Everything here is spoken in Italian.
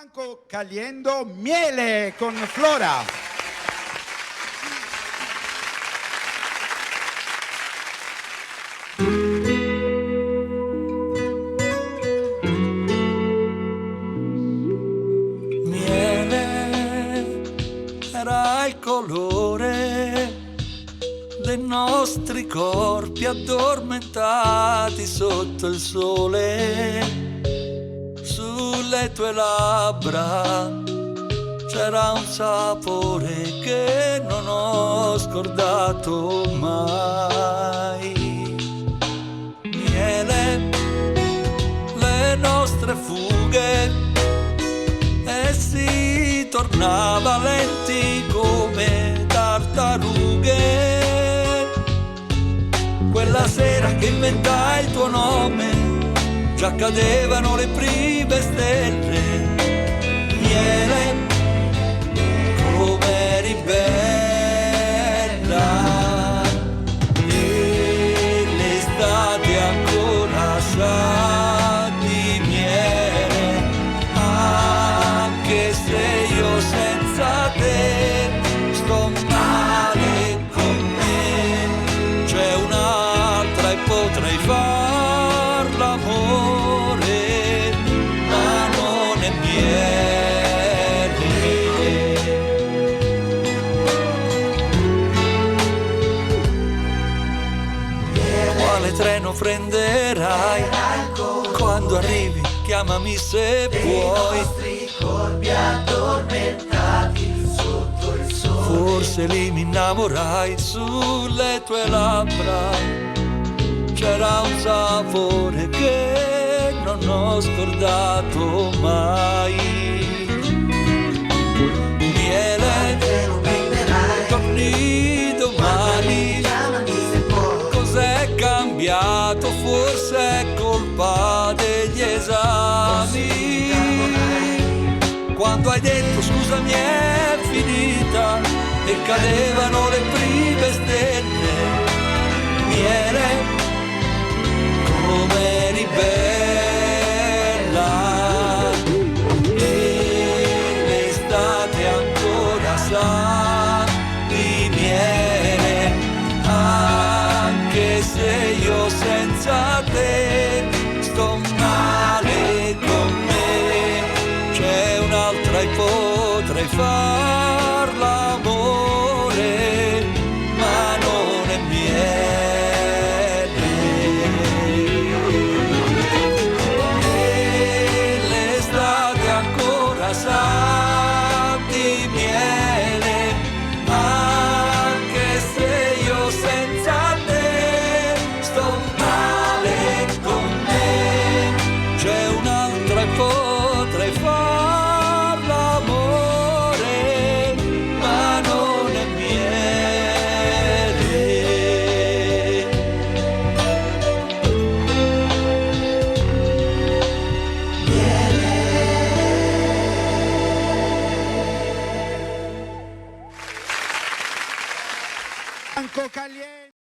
Franco Caliendo, Miele con Flora. Era il colore dei nostri corpi addormentati sotto il sole. Sulle tue labbra c'era un sapore che non ho scordato mai. Miele, le nostre fughe, e si tornava lenti come tartarughe. Quella sera che inventai il tuo nome, già cadevano le prime stelle. Miele, come eri bella, e l'estate ancora sa di miele, anche se io senza te sto male con me. C'è un'altra e potrei far l'amore, ma non è miele. Quale treno prenderai? Quando arrivi chiamami se puoi. Corpi addormentati sotto il sole. Forse lì mi innamorai, sulle tue labbra c'era un sapore che non ho scordato mai. Miele, torni domani. Cos'è cambiato? Forse è colpa degli esami. Quando hai detto scusami è finita e cadevano le prime stelle. Miele, come eri bella, e l'estate ancora sa di miele, anche se io senza te sto male con me. C'è un'altra e potrei far l'amore, ma non è miele. E l'estate ancora sa di miele, anche se io senza te sto male con me. C'è un'altra e potrei far l'amore, ma non è miele. Franco Caliendo.